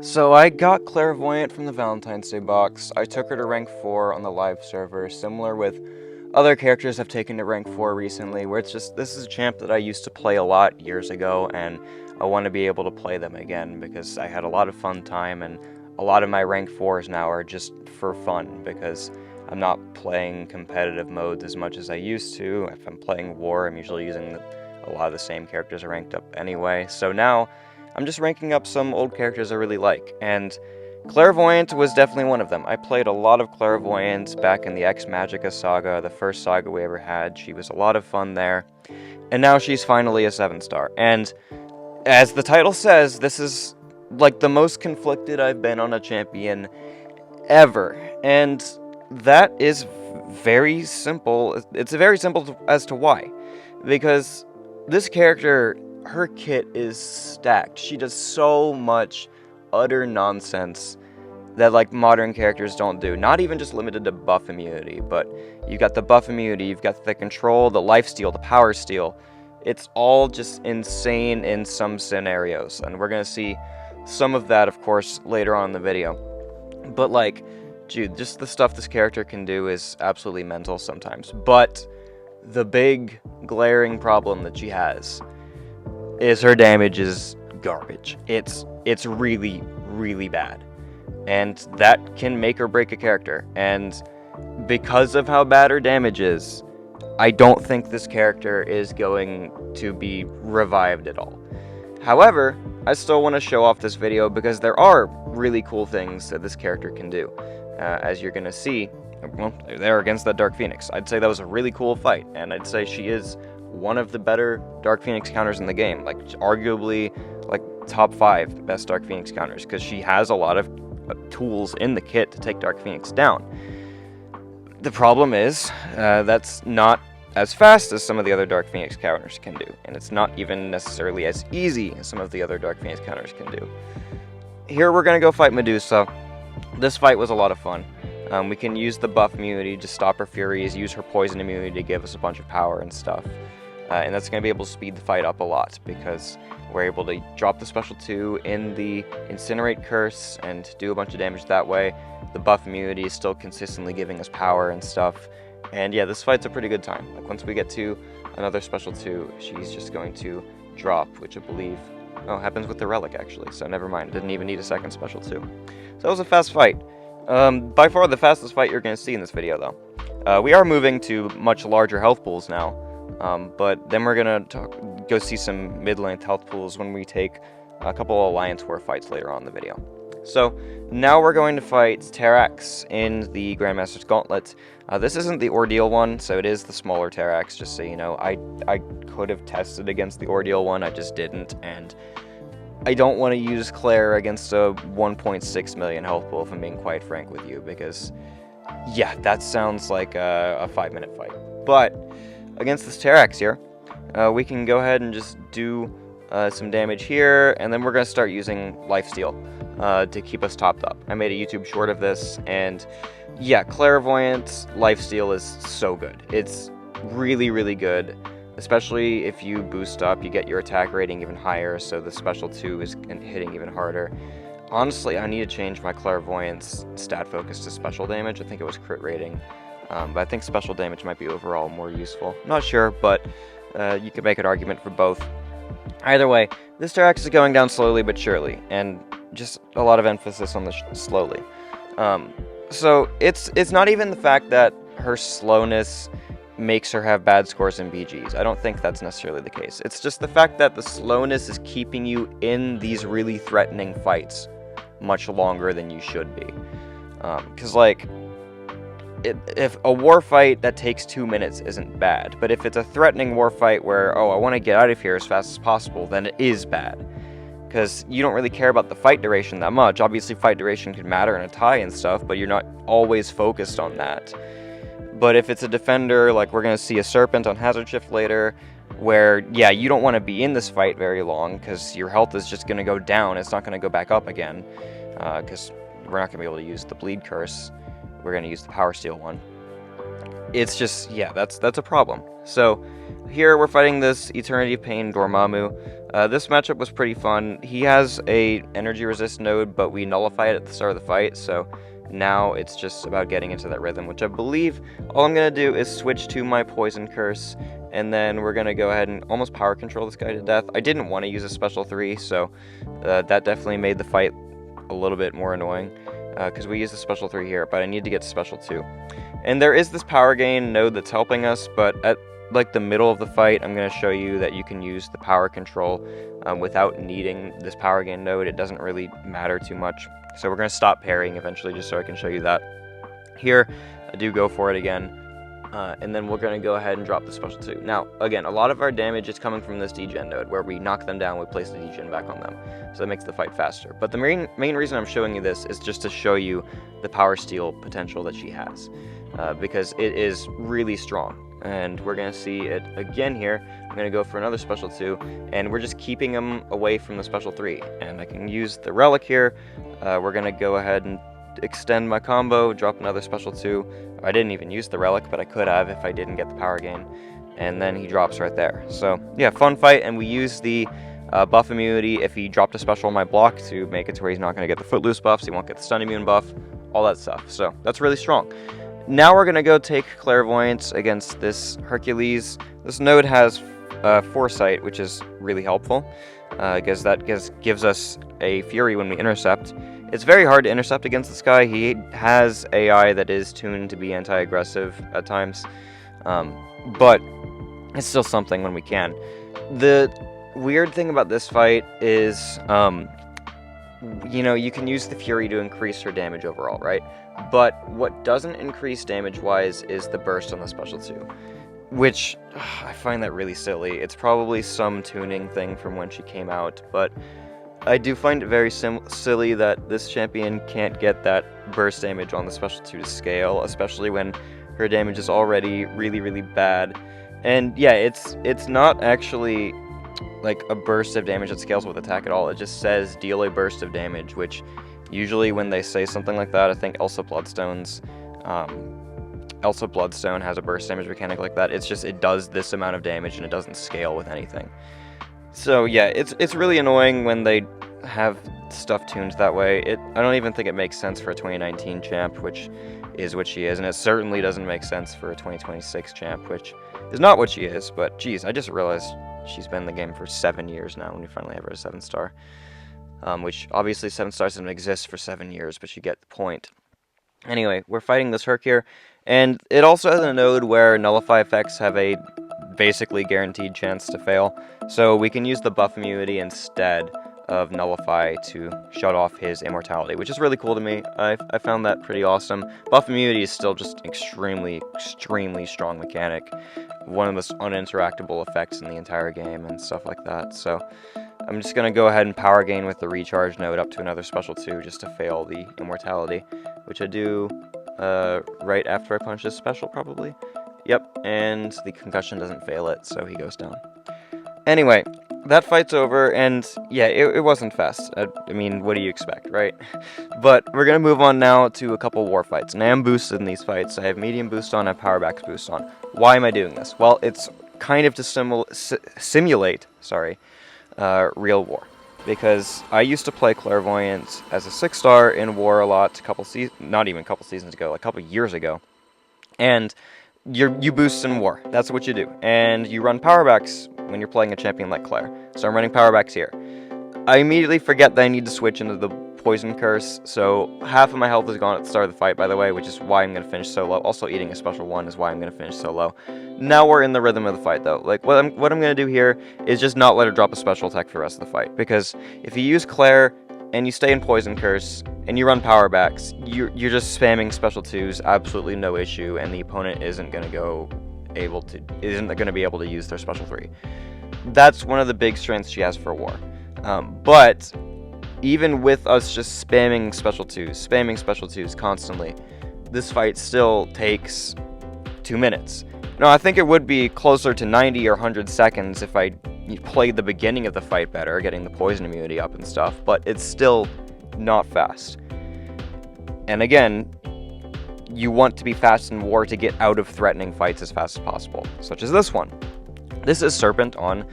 So I got Clairvoyant from the Valentine's Day box. I took her to rank 4 on the live server, similar with other characters I've taken to rank 4 recently, where it's just, this is a champ that I used to play a lot years ago, and I want to be able to play them again, because I had a lot of fun time, and a lot of my rank 4s now are just for fun, because I'm not playing competitive modes as much as I used to. If I'm playing War, I'm usually using a lot of the same characters I ranked up anyway, so now I'm just ranking up some old characters I really like, and Clairvoyant was definitely one of them. I played a lot of Clairvoyant back in the X-Magicka saga, the first saga we ever had. She was a lot of fun there, and now she's finally a 7-star. And as the title says, this is like the most conflicted I've been on a champion ever, and that is very simple. It's very simple as to why, because this character, her kit is stacked. She does so much utter nonsense that like modern characters don't do. Not even just limited to buff immunity, but you got the buff immunity, you've got the control, the lifesteal, the power steal. It's all just insane in some scenarios, and we're gonna see some of that, of course, later on in the video. But like, dude, just the stuff this character can do is absolutely mental sometimes. But the big glaring problem that she has is her damage is garbage. It's really, really bad. And that can make or break a character. And because of how bad her damage is, I don't think this character is going to be revived at all. However, I still want to show off this video because there are really cool things that this character can do. As you're going to see, well, they're against that Dark Phoenix. I'd say that was a really cool fight, and I'd say she is one of the better Dark Phoenix counters in the game, like arguably like top 5 best Dark Phoenix counters, because she has a lot of tools in the kit to take Dark Phoenix down. The problem is that's not as fast as some of the other Dark Phoenix counters can do, and it's not even necessarily as easy as some of the other Dark Phoenix counters can do. Here we're going to go fight Medusa. This fight was a lot of fun. We can use the buff immunity to stop her furies, use her poison immunity to give us a bunch of power and stuff. And that's going to be able to speed the fight up a lot, because we're able to drop the special 2 in the Incinerate Curse and do a bunch of damage that way. The buff immunity is still consistently giving us power and stuff. And yeah, this fight's a pretty good time. Like, once we get to another special 2, she's just going to drop, which I believe happens with the Relic, actually. So never mind, didn't even need a second special 2. So that was a fast fight. By far the fastest fight you're going to see in this video, though. We are moving to much larger health pools now, but then we're going to go see some mid-length health pools when we take a couple of Alliance War fights later on in the video. So, now we're going to fight Terrax in the Grandmaster's Gauntlet. This isn't the Ordeal one, so it is the smaller Terrax, just so you know. I could have tested against the Ordeal one, I just didn't, and I don't want to use Claire against a 1.6 million health pool, if I'm being quite frank with you, because, yeah, that sounds like a 5-minute fight. But against this Terrax here, we can go ahead and just do some damage here, and then we're going to start using lifesteal to keep us topped up. I made a YouTube short of this, and yeah, Clairvoyant lifesteal is so good. It's really, really good. Especially if you boost up, you get your attack rating even higher, so the special 2 is hitting even harder. Honestly, I need to change my Clairvoyant's stat focus to special damage. I think it was crit rating, but I think special damage might be overall more useful. Not sure, but you could make an argument for both. Either way, this Terrax is going down slowly but surely, and just a lot of emphasis on the slowly. So it's not even the fact that her slowness makes her have bad scores in BGs. I don't think that's necessarily the case. It's just the fact that the slowness is keeping you in these really threatening fights much longer than you should be. Because, like, if a war fight that takes 2 minutes isn't bad, but if it's a threatening war fight where, oh, I want to get out of here as fast as possible, then it is bad. Because you don't really care about the fight duration that much. Obviously, fight duration can matter in a tie and stuff, but you're not always focused on that. But if it's a defender, like we're going to see a Serpent on Hazard Shift later, where, yeah, you don't want to be in this fight very long, because your health is just going to go down, it's not going to go back up again, because we're not going to be able to use the Bleed Curse, we're going to use the Power Steal one. It's just, yeah, that's a problem. So, here we're fighting this Eternity of Pain Dormammu. This matchup was pretty fun. He has a energy resist node, but we nullify it at the start of the fight, so now it's just about getting into that rhythm, which I believe all I'm going to do is switch to my Poison Curse, and then we're going to go ahead and almost power control this guy to death. I didn't want to use a special 3, so that definitely made the fight a little bit more annoying, because we used the special 3 here, but I need to get to special 2. And there is this power gain node that's helping us, but at like the middle of the fight, I'm going to show you that you can use the power control without needing this power gain node. It doesn't really matter too much. So we're going to stop parrying eventually just so I can show you that. Here, I do go for it again, and then we're going to go ahead and drop the special 2. Now, again, a lot of our damage is coming from this degen node, where we knock them down, we place the degen back on them. So that makes the fight faster. But the main reason I'm showing you this is just to show you the power steal potential that she has, because it is really strong. And we're going to see it again here. I'm going to go for another special 2, and we're just keeping him away from the special 3. And I can use the relic here. We're going to go ahead and extend my combo, drop another special 2. I didn't even use the relic, but I could have if I didn't get the power gain. And then he drops right there. So yeah, fun fight, and we use the buff immunity if he dropped a special on my block to make it to where he's not going to get the footloose buffs, he won't get the stun immune buff, all that stuff. So that's really strong. Now we're going to go take Clairvoyant against this Hercules. This node has Foresight, which is really helpful, because that gives us a Fury when we intercept. It's very hard to intercept against this guy. He has AI that is tuned to be anti-aggressive at times, but it's still something when we can. The weird thing about this fight is, you know, you can use the Fury to increase her damage overall, right? But what doesn't increase damage-wise is the burst on the special 2, which I find that really silly. It's probably some tuning thing from when she came out, but I do find it very silly that this champion can't get that burst damage on the special 2 to scale, especially when her damage is already really, really bad. And yeah, it's not actually like a burst of damage that scales with attack at all. It just says deal a burst of damage, which usually when they say something like that, I think Elsa Bloodstone has a burst damage mechanic like that. It's just, it does this amount of damage and it doesn't scale with anything. So yeah, it's really annoying when they have stuff tuned that way. I don't even think it makes sense for a 2019 champ, which is what she is, and it certainly doesn't make sense for a 2026 champ, which is not what she is. But geez, I just realized she's been in the game for 7 years now, and we finally have her as 7-star. Which obviously 7 stars doesn't exist for 7 years, but you get the point. Anyway, we're fighting this Herc here, and it also has a node where nullify effects have a basically guaranteed chance to fail, so we can use the buff immunity instead of nullify to shut off his immortality, which is really cool to me. I found that pretty awesome. Buff immunity is still just extremely strong mechanic, one of the most uninteractable effects in the entire game and stuff like that. So I'm just going to go ahead and power gain with the recharge node up to another special 2 just to fail the immortality, which I do right after I punch this special probably. Yep, and the concussion doesn't fail it, so he goes down. Anyway, that fight's over, and yeah, it wasn't fast. I mean, what do you expect, right? But we're going to move on now to a couple war fights. And I am boosted in these fights. I have medium boost on, I have power backs boost on. Why am I doing this? Well, it's kind of to simulate real war. Because I used to play Clairvoyant as a 6-star in war a lot, not even a couple seasons ago, like a couple years ago. And you boost in war. That's what you do. And you run power backs when you're playing a champion like Claire. So I'm running power backs here. I immediately forget that I need to switch into the Poison Curse, so half of my health is gone at the start of the fight, by the way, which is why I'm going to finish so low. Also, eating a special 1 is why I'm going to finish so low. Now we're in the rhythm of the fight, though. Like, what I'm going to do here is just not let her drop a special attack for the rest of the fight, because if you use Claire and you stay in Poison Curse and you run power backs, you're just spamming special 2s, absolutely no issue, and the opponent isn't going to be able to use their special 3. That's one of the big strengths she has for war. But even with us just spamming special 2s constantly, this fight still takes 2 minutes. Now, I think it would be closer to 90 or 100 seconds if I played the beginning of the fight better, getting the poison immunity up and stuff, but it's still not fast. And again, you want to be fast in war to get out of threatening fights as fast as possible, such as this one. This is Serpent on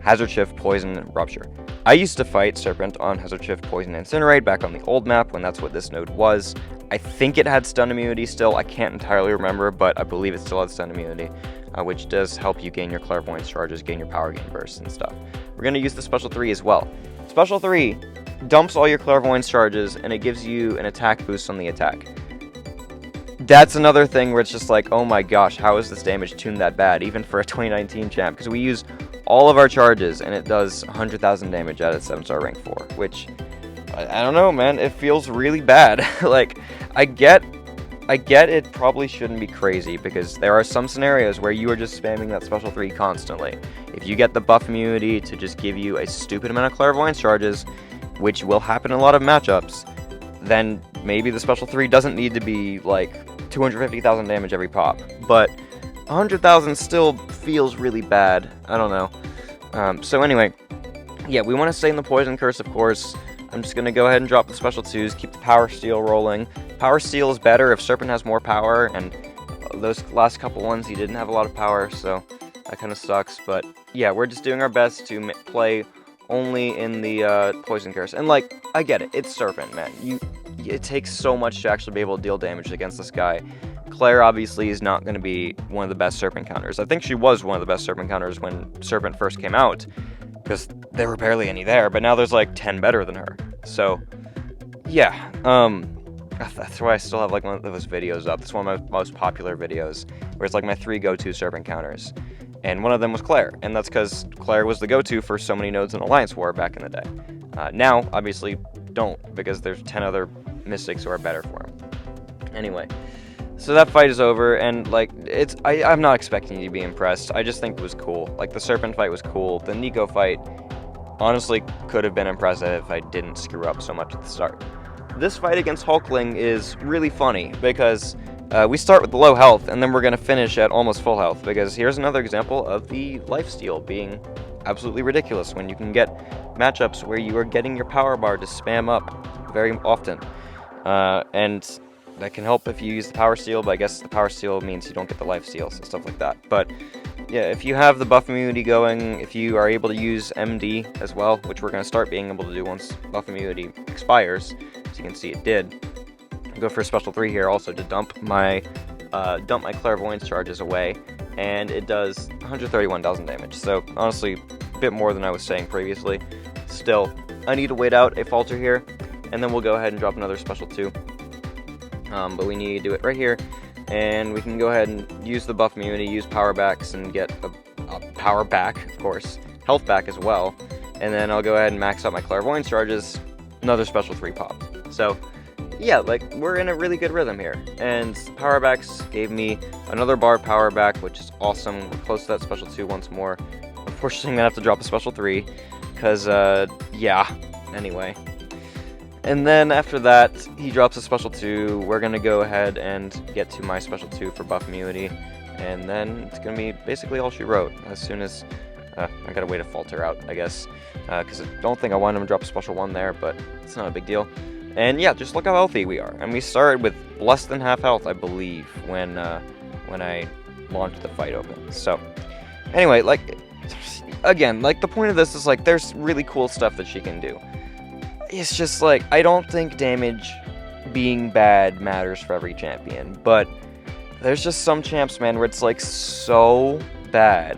Hazard Shift, Poison, Rupture. I used to fight Serpent on Hazard Shift, Poison, Incinerate back on the old map when that's what this node was. I think it had stun immunity still. I can't entirely remember, but I believe it still had stun immunity, which does help you gain your Clairvoyant charges, gain your power gain bursts and stuff. We're going to use the Special 3 as well. Special 3 dumps all your Clairvoyant charges, and it gives you an attack boost on the attack. That's another thing where it's just like, oh my gosh, how is this damage tuned that bad, even for a 2019 champ? Because we use all of our charges, and it does 100,000 damage at its 7-star rank 4, which, I don't know, man, it feels really bad. Like, I get it probably shouldn't be crazy, because there are some scenarios where you are just spamming that Special 3 constantly. If you get the buff immunity to just give you a stupid amount of Clairvoyance charges, which will happen in a lot of matchups, then maybe the Special 3 doesn't need to be, like, 250,000 damage every pop. But 100,000 still feels really bad. I don't know. So anyway, yeah, we want to stay in the Poison Curse, of course. I'm just going to go ahead and drop the Special 2s, keep the Power Steal rolling. Power Steal is better if Serpent has more power, and those last couple ones he didn't have a lot of power, so that kind of sucks. But yeah, we're just doing our best to play only in the Poison Curse. And like, I get it, it's Serpent, man. It takes so much to actually be able to deal damage against this guy. Claire obviously is not going to be one of the best Serpent counters. I think she was one of the best Serpent counters when Serpent first came out, because there were barely any there, but now there's like 10 better than her. So, yeah, that's why I still have like one of those videos up. It's one of my most popular videos, where it's like my 3 go-to Serpent counters. And one of them was Claire, and that's because Claire was the go-to for so many nodes in Alliance War back in the day. Now, obviously, don't, because there's 10 other Mystics who are better for him. Anyway, so that fight is over, and like, I'm not expecting you to be impressed. I just think it was cool. Like, the Serpent fight was cool. The Nico fight honestly could have been impressive if I didn't screw up so much at the start. This fight against Hulkling is really funny, because we start with the low health, and then we're going to finish at almost full health, because here's another example of the lifesteal being absolutely ridiculous when you can get matchups where you are getting your power bar to spam up very often. And that can help if you use the power steal, but I guess the power steal means you don't get the life steals and stuff like that. But yeah, if you have the buff immunity going, if you are able to use MD as well, which we're going to start being able to do once buff immunity expires, as you can see it did. I'll go for a Special 3 here also to dump my Clairvoyance charges away, and it does 131,000 damage. So honestly, a bit more than I was saying previously. Still, I need to wait out a falter here, and then we'll go ahead and drop another Special 2. But we need to do it right here, and we can go ahead and use the buff immunity, use power backs, and get a power back, of course, health back as well. And then I'll go ahead and max out my Clairvoyance charges, another Special 3 pop. So yeah, like, we're in a really good rhythm here. And power backs gave me another bar power back, which is awesome. We're close to that Special 2 once more. Unfortunately, I'm gonna have to drop a Special 3, because, yeah, anyway. And then after that, he drops a Special 2. We're going to go ahead and get to my Special 2 for buff immunity. And then it's going to be basically all she wrote. As soon as I got to wait a falter out, I guess. Because I don't think I want him to drop a Special 1 there, but it's not a big deal. And yeah, just look how healthy we are. And we started with less than half health, I believe, when I launched the fight open. So anyway, like, again, like, the point of this is, like, there's really cool stuff that she can do. It's just, like, I don't think damage being bad matters for every champion, but there's just some champs, man, where it's, like, so bad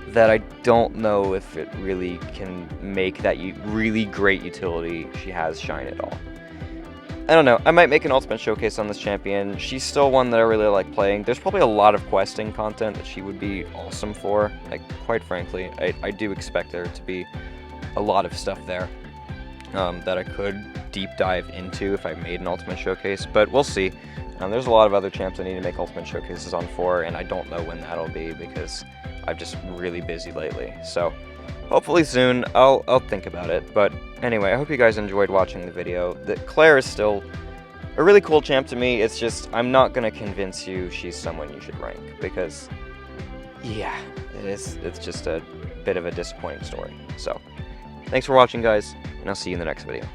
that I don't know if it really can make that really great utility she has shine at all. I don't know, I might make an ultimate showcase on this champion. She's still one that I really like playing. There's probably a lot of questing content that she would be awesome for. Like, quite frankly, I do expect there to be a lot of stuff there that I could deep dive into if I made an ultimate showcase, but we'll see. There's a lot of other champs I need to make ultimate showcases on for, and I don't know when that'll be because I'm just really busy lately. So hopefully soon, I'll think about it. But anyway, I hope you guys enjoyed watching the video. Claire is still a really cool champ to me. It's just, I'm not going to convince you she's someone you should rank, because, yeah, it's just a bit of a disappointing story. So, thanks for watching, guys, and I'll see you in the next video.